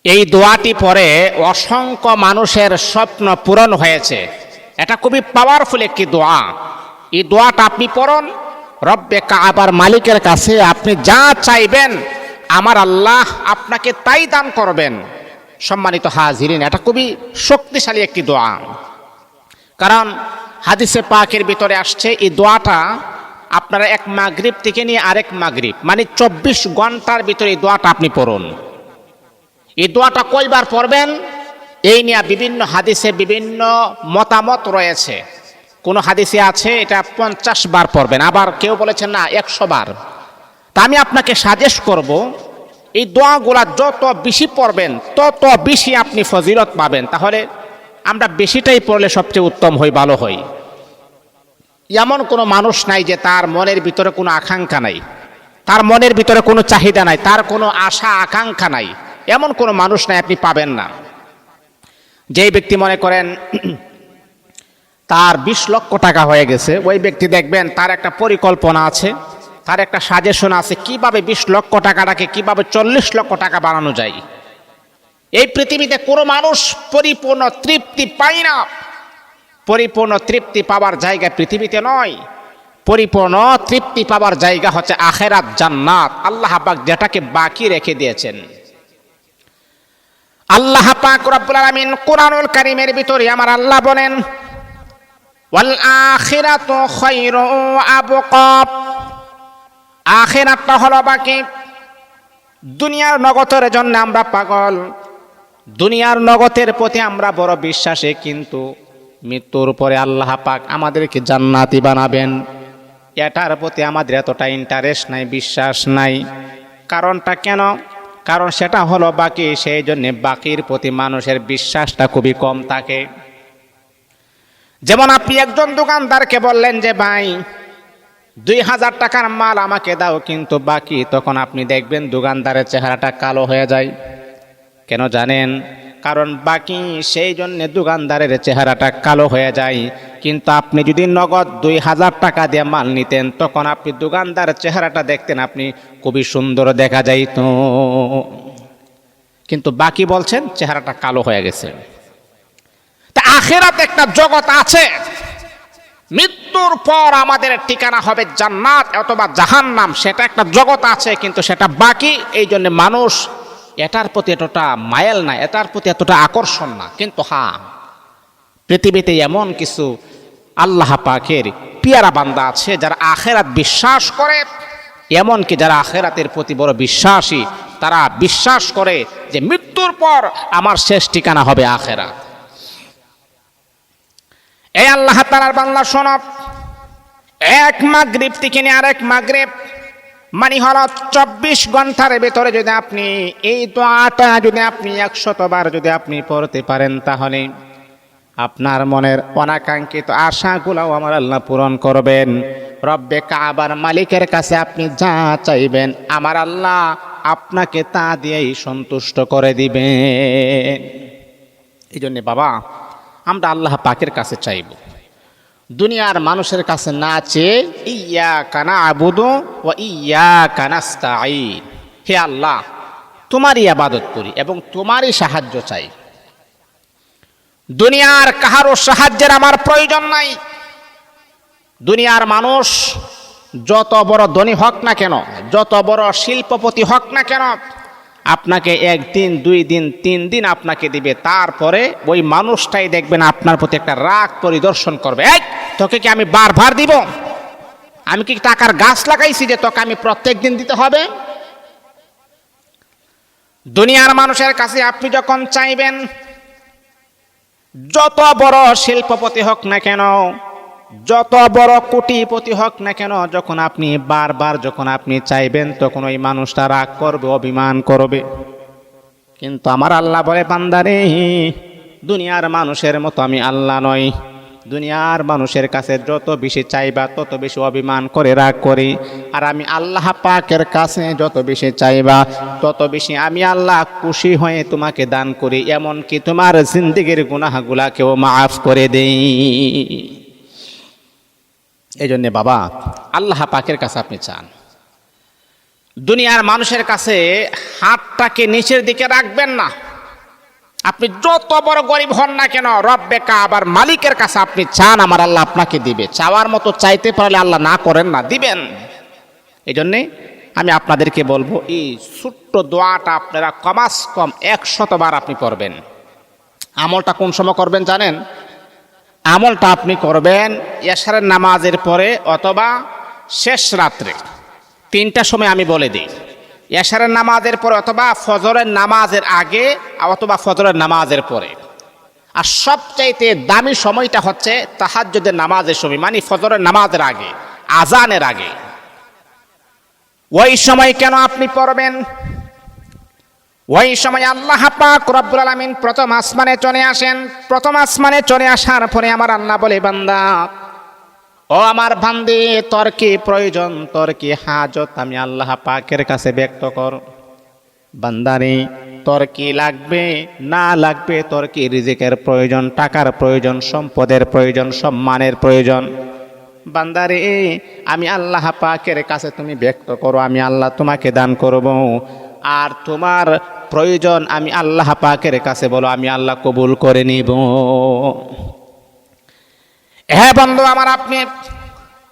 এই দোয়াটি পরে অসংখ্য মানুষের স্বপ্ন পূরণ হয়েছে। এটা খুবই পাওয়ারফুল একটি দোয়া। এই দোয়াটা আপনি পড়ুন, রব্বে কাবার মালিকের কাছে আপনি যা চাইবেন আমার আল্লাহ আপনাকে তাই দান করবেন। সম্মানিত হাজিরিন, এটা খুবই শক্তিশালী একটি দোয়া। কারণ হাদিসে পাকের ভিতরে আসছে এই দোয়াটা আপনারা এক মাগরিব থেকে নিয়ে আরেক মাগরিব মানে 24 ঘন্টার ভিতরে এই দোয়াটা আপনি পড়ুন। এই দোয়াটা কয়বার পড়বেন এই নিয়ে বিভিন্ন হাদিসে বিভিন্ন মতামত রয়েছে। কোন হাদিসে আছে এটা 50 বার পড়বেন, আবার কেউ বলেছেন না 100 বার। তা আমি আপনাকে সাজেস্ট করব এই দোয়াগুলা যত বেশি পড়বেন তত বেশি আপনি ফজিলত পাবেন। তাহলে আমরা বেশিটাই পড়লে সবচেয়ে উত্তম হই, ভালো হই। এমন কোনো মানুষ নাই যে তার মনের ভিতরে কোনো আকাঙ্ক্ষা নাই, তার মনের ভিতরে কোনো চাহিদা নাই, তার কোনো আশা আকাঙ্ক্ষা নাই, এমন কোনো মানুষ নাই, আপনি পাবেন না। যেই ব্যক্তি মনে করেন তার 20 লক্ষ টাকা হয়ে গেছে, ওই ব্যক্তি দেখবেন তার একটা পরিকল্পনা আছে, তার একটা সাজেশন আছে কিভাবে 20 লক্ষ টাকাটাকে কিভাবে 40 লক্ষ টাকা বানানো যায়। এই পৃথিবীতে কোনো মানুষ পরিপূর্ণ তৃপ্তি পায় না। পরিপূর্ণ তৃপ্তি পাওয়ার জায়গা পৃথিবীতে নয়, পরিপূর্ণ তৃপ্তি পাওয়ার জায়গা হচ্ছে আখিরাত, জান্নাত। আল্লাহ পাক যেটাকে বাকি রেখে দিয়েছেন। আল্লাহ পাক রব্বুল আলামিন কুরআনুল কারীমের ভিতরে আমার আল্লাহ বলেন, ওয়াল আখিরাতু খায়রু ওয়া আবকা। আখিরাতটা হলো বাকি। দুনিয়ার নগদের জন্য আমরা পাগল, দুনিয়ার নগদের প্রতি আমরা বড় বিশ্বাসী, কিন্তু মৃত্যুর পরে আল্লাহ পাক আমাদেরকে জান্নাতি বানাবেন এটার প্রতি আমাদের এতটা ইন্টারেস্ট নাই, বিশ্বাস নাই। কারণটা কেন? কারণ সেটা হলো বাকি, সেই জন্য বাকির প্রতি মানুষের বিশ্বাসটা খুবই কম থাকে। যেমন আপনি একজন দোকানদারকে বললেন যে ভাই 2000 টাকার মাল আমাকে দাও, কিন্তু বাকি, তখন আপনি দেখবেন দোকানদারের চেহারাটা কালো হয়ে যায়। কেন জানেন? কারণ বাকি, সেই জন্য দোকানদারের চেহারাটা কালো হয়ে যায়। কিন্তু আপনি যদি নগদ 2000 টাকা দিয়ে মাল নিতেন, তখন আপনি দোকানদারের চেহারাটা দেখতেন, আপনি খুবই সুন্দর দেখা যাইত। কিন্তু বাকি বলছেন চেহারাটা কালো হয়ে গেছে। তা আখিরাত একটা জগৎ আছে, মৃত্যুর পর আমাদের ঠিকানা হবে জান্নাত অথবা জাহান্নাম, সেটা একটা জগৎ আছে, কিন্তু সেটা বাকি। এই জন্য মানুষ এটার প্রতি এতটা মায়াল না, এটার প্রতি এতটা আকর্ষণ না। কিন্তু হ্যাঁ, পৃথিবীতে এমন কিছু আল্লাহ পাকের পিয়ারা বান্দা আছে যারা আখিরাত বিশ্বাস করে। এমনকি যারা আখিরাতের প্রতি বড় বিশ্বাসী, তারা বিশ্বাস করে যে মৃত্যুর পর আমার শেষ ঠিকানা হবে আখিরাত। এই আল্লাহ তাআলার বান্দা শোনো, এক মাগরিব থেকে নিয়ে আরেক মাগরিব মানে হলো 24 ঘন্টার ভেতরে যদি আপনি এই দোয়াটা যদি আপনি 100 বার যদি আপনি পড়তে পারেন, তাহলে আপনার মনের অনাকাঙ্ক্ষিত আশাগুলোও আমার আল্লাহ পূরণ করবেন। রব্বে কাবার মালিকের কাছে আপনি যা চাইবেন আমার আল্লাহ আপনাকে তা দিয়েই সন্তুষ্ট করে দিবেন। এই জন্যে বাবা, আমরা আল্লাহ পাকের কাছে চাইব, দুনিয়ার মানুষের কাছে না চেয়ে ইয়্যাকা না'বুদু ওয়া ইয়্যাকা নাস্তাঈন। হে আল্লাহ, তোমারই ইবাদত করি এবং তোমারই সাহায্য চাই। দুনিয়ার কাহারও সাহায্যের আমার প্রয়োজন নাই। দুনিয়ার মানুষ যত বড় ধনী হোক না কেন, যত বড় শিল্পপতি হোক না কেন, আপনাকে 1 দিন 2 দিন 3 দিন আপনাকে দিবে, তারপরে ওই মানুষটাই দেখবেন আপনার প্রতি একটা রাগ পরিদর্শন করবে। এই তোকে কি আমি বারবার দিব? আমি কি টাকার গাছ লাগাইছি যে তোকে আমি প্রত্যেক দিন দিতে হবে? দুনিয়ার মানুষের কাছে আপনি যখন চাইবেন, যত বড় শিল্পপতি হোক না কেন, যত বড় কোটিপতি হোক না কেন, যখন আপনি বারবার যখন আপনি চাইবেন, তখন ওই মানুষটা রাগ করবে, অভিমান করবে। কিন্তু আমার আল্লাহ বলে, বান্দারে, দুনিয়ার মানুষের মতো আমি আল্লাহ নই। দুনিয়ার মানুষের কাছে যত বেশি চাইবা তত বেশি অভিমান করে রাগ করি, আর আমি আল্লাহ পাকের কাছে যত বেশি চাইবা তত বেশি আমি আল্লাহ খুশি হয়ে তোমাকে দান করি, এমনকি তোমার জিন্দেগির গুনাহগুলাকেও মাফ করে দেই। এই জন্যে বাবা, আল্লাহ পাকের কাছে আপনি চান। দুনিয়ার মানুষের কাছে হাতটাকে নিচের দিকে রাখবেন না। আপনি যত বড় গরিব হন না কেন, রব্বে কাবার মালিকের কাছে আপনি চান, আমার আল্লাহ আপনাকে দিবে। চাওয়ার মতো চাইতে পারলে আল্লাহ না করেন না, দিবেন। এই জন্যে আমি আপনাদেরকে বলবো, এই ছোট্ট দোয়াটা আপনারা কমাস কম 100 বার আপনি পড়বেন। আমলটা কোন সময় করবেন জানেন? আমলটা আপনি করবেন এশারের নামাজের পরে অথবা শেষ রাত্রে 3টার সময়। আমি বলে দিই, এশারের নামাজের পরে অথবা ফজরের নামাজের আগে অথবা ফজরের নামাজের পরে। আর সবচাইতে দামি সময়টা হচ্ছে তাহাজ্জুদের নামাজের সময়, মানে ফজরের নামাজের আগে, আজানের আগে। ওই সময় কেন আপনি পড়বেন? ওই সময় আল্লাহ পাক রব্বুল আলামিন প্রথম আসমানে চলে আসেন। প্রথম আসমানে চলে আসার পরে আমার আল্লাহ বলে, বান্দা, ও আমার বান্দি, তোর কি প্রয়োজন, তোর কি হাজত, আমি আল্লাহ পাকের কাছে ব্যক্ত কর। বান্দারে, তোর কি লাগবে না লাগবে, তোর কি রিজিকের প্রয়োজন, টাকার প্রয়োজন, সম্পদের প্রয়োজন, সম্মানের প্রয়োজন, বান্দারে আমি আল্লাহ পাকের কাছে তুমি ব্যক্ত করো, আমি আল্লাহ তোমাকে দান করব। আর তোমার প্রয়োজন আমি আল্লাহ পাকের কাছে বলো, আমি আল্লাহ কবুল করে নিব। হ্যাঁ বন্ধু আমার, আপনি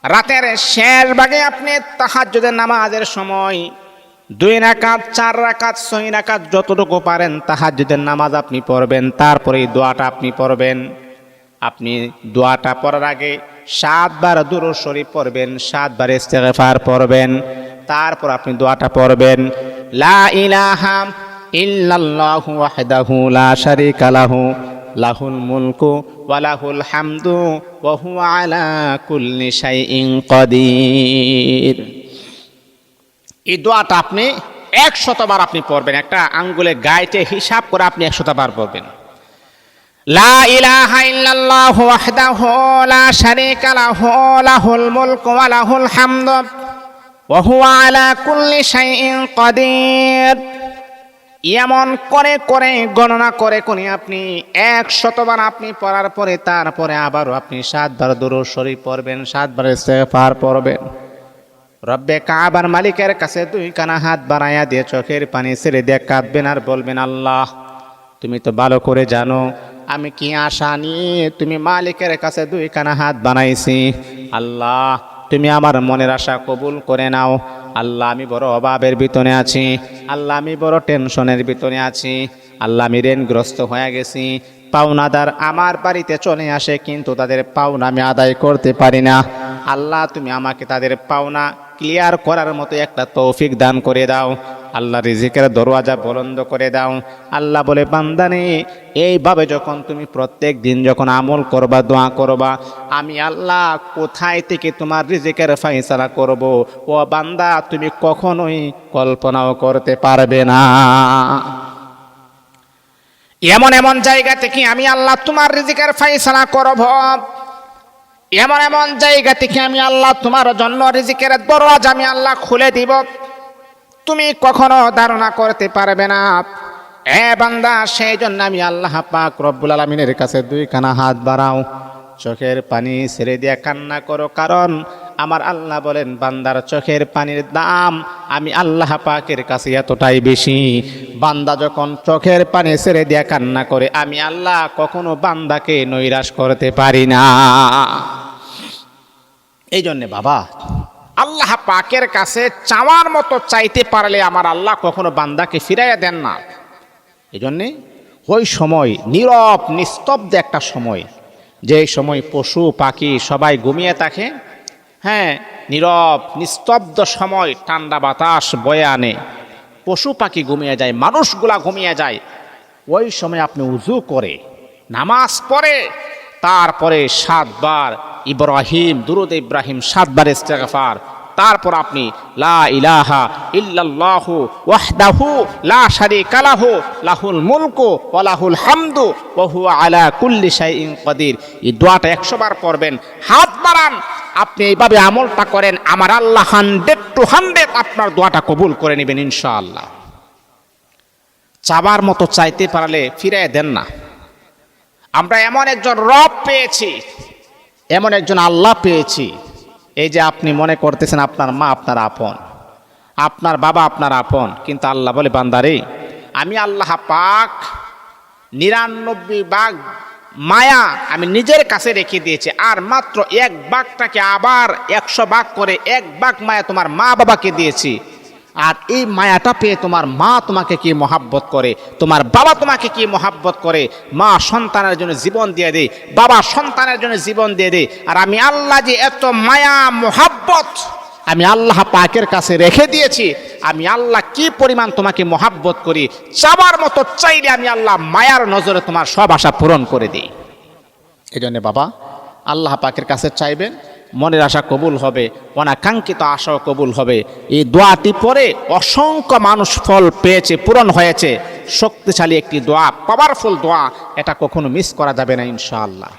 রাতের শেষ ভাগে আপনি তাহাজ্জুদের নামাজের সময় 2 রাকাত, 4 রাকাত, 6 রাকাত যতটুকু পারেন তাহাজ্জুদের নামাজ আপনি পড়বেন। তারপরে এই দোয়াটা আপনি পড়বেন। আপনি দোয়াটা পড়ার আগে 7 বার দুরূদ শরীফ পড়বেন, 7 বার ইস্তিগফার পড়বেন। তারপর আপনি দোয়াটা পড়বেন, লা ইলাহা ইল্লাল্লাহু ওয়াহদাহু লা শারীকা লাহু লাহুল মুলকু ওয়া লাহুল হামদু ওয়া হুয়া আলা কুল্লি শাইইন কাদির। এই দোয়াটা আপনি 100 বার আপনি পড়বেন। একটা আঙ্গুলে গাইতে হিসাব করে আপনি 100 বার পড়বেন। লা ইলাহা ইল্লাল্লাহু ওয়াহদাহু লা শারীকা লাহু লাহুল মুলকু ওয়া লাহুল হামদু ওয়া হুয়া আলা কুল্লি শাইইন কাদির। এমন করে করে গণনা করে কোনি আপনি 100 বার আপনি পড়ার পরে তারপরে আবারও আপনি 7 বার দুরূদ শরীফ পড়বেন, 7 বার ইস্তিগফার পড়বেন। রব্বে কাবার মালিকের কাছে 2 কানা হাত বাড়াইয়া দিয়ে চোখের পানি ছেড়ে দিয়ে কাঁদবেন আর বলবেন, আল্লাহ তুমি তো ভালো করে জানো আমি কি আশা নিয়ে তুমি মালিকের কাছে 2 কানা হাত বানাইছি। আল্লাহ তুমি আমার মনের আশা কবুল করে নাও। আল্লাহ আমি বড় অভাবের ভিতরে আছি, আল্লাহ আমি বড় টেনশনের ভিতরে আছি, আল্লাহ আমি ঋণগ্রস্ত হয়ে গেছি। পাওনাদার আমার বাড়িতে চলে আসে কিন্তু তাদের পাওনা আমি আদায় করতে পারি না। আল্লাহ তুমি আমাকে তাদের পাওনা ক্লিয়ার করার মতো একটা তৌফিক দান করে দাও। আল্লাহ রিজিকের দরওয়াজা বন্ধ করে দাও। আল্লাহ বলে, বান্দানে এইভাবে যখন তুমি প্রত্যেক দিন যখন আমল করবা, দোয়া করবা, আমি আল্লাহ কোথায় থেকে তোমার রিজিকের ফয়সালা করব, ও বান্দা তুমি কখনোই কল্পনাও করতে পারবে না। এমন এমন জায়গা থেকে আমি আল্লাহ তোমার রিজিকের ফয়সালা করব, এমন এমন জায়গা থেকে আমি আল্লাহ তোমার জন্য রিজিকের দরওয়াজা আমি আল্লাহ খুলে দিব, তুমি কখনো ধারণা করতে পারবে না। এ বান্দা, সেই জন্য আমি আল্লাহ পাক রব্বুল আলামিনের কাছে 2 কানা হাত বাড়াও, চোখের পানি ছেড়ে দিয়ে কান্না করো। কারণ আমার আল্লাহ বলেন, বান্দার চোখের পানির দাম আমি আল্লাহ পাকের কাছে এতটাই বেশি। বান্দা যখন চোখের পানি ছেড়ে দিয়ে কান্না করে, আমি আল্লাহ কখনো বান্দাকে নৈরাশ করতে পারি না। এই জন্যে বাবা, আল্লাহ পাকের কাছে চাওয়ার মতো চাইতে পারলে আমার আল্লাহ কখনো বান্দাকে ফিরাইয়া দেন না। এই জন্যে ওই সময় নীরব নিস্তব্ধ একটা সময়, যে সময় পশু পাখি সবাই ঘুমিয়ে থাকে, হ্যাঁ, নীরব নিস্তব্ধ সময়, ঠান্ডা বাতাস বয়ে আনে, পশু পাখি ঘুমিয়ে যায়, মানুষগুলা ঘুমিয়ে যায়, ওই সময় আপনি উযু করে নামাজ পড়ে তারপরে 7 বার ইব্রাহিম, দুরূদ ইব্রাহিম 7 বার ইস্তিগফার, তারপর আপনি লা ইলাহা ইল্লাল্লাহু ওয়াহদাহু লা শারীকা লাহু লাহুল মুলকু ওয়া লাহুল হামদু ওয়া হুয়া আলা কুল্লি শাইইন কাদির। এই দোয়াটা 100 বার পড়বেন। হাত বাড়ান, আপনি এইভাবে আমলটা করেন, আমার আল্লাহ 100 আপনার দোয়াটা কবুল করে নেবেন ইনশাআল্লাহ। চাবার মতো চাইতে পারলে ফিরিয়ে দেন না। আমরা এমন একজন রব পেয়েছি, এমন একজন আল্লাহ পেয়েছি, এই যে আপনি মনে করতেছেন আপনার মা আপনার আপন, আপনার বাবা আপনার আপন, কিন্তু আল্লাহ বলে, বান্দারে আমি আল্লাহ পাক 99 ভাগ মায়া আমি নিজের কাছে রেখে দিয়েছি, আর মাত্র 1 ভাগটাকে আবার 100 ভাগ করে 1 ভাগ মায়া তোমার মা বাবাকে দিয়েছি। আর এই মায়াটা পেয়ে তোমার মা তোমাকে কি মহাব্বত করে, তোমার বাবা তোমাকে কি মহাব্বত করে। মা সন্তানের জন্য জীবন দিয়ে দেয়, বাবা সন্তানের জন্য জীবন দিয়ে দেয়। আর আমি আল্লাহ যে এত মায়া মহাব্বত আমি আল্লাহ পাকের কাছে রেখে দিয়েছি, আমি আল্লাহ কি পরিমাণ তোমাকে মহাব্বত করি, চাবার মতো চাইলে আমি আল্লাহ মায়ার নজরে তোমার সব আশা পূরণ করে দিই। এই জন্য বাবা আল্লাহ পাকের কাছে চাইবেন, মনের আশা কবুল হবে, অনাকাঙ্ক্ষিত আশাও কবুল হবে। এই দোয়াটি পরে অসংখ্য মানুষ ফল পেয়েছে, পূরণ হয়েছে। শক্তিশালী একটি দোয়া, পাওয়ারফুল দোয়া, এটা কখনো মিস করা যাবে না ইনশাআল্লাহ।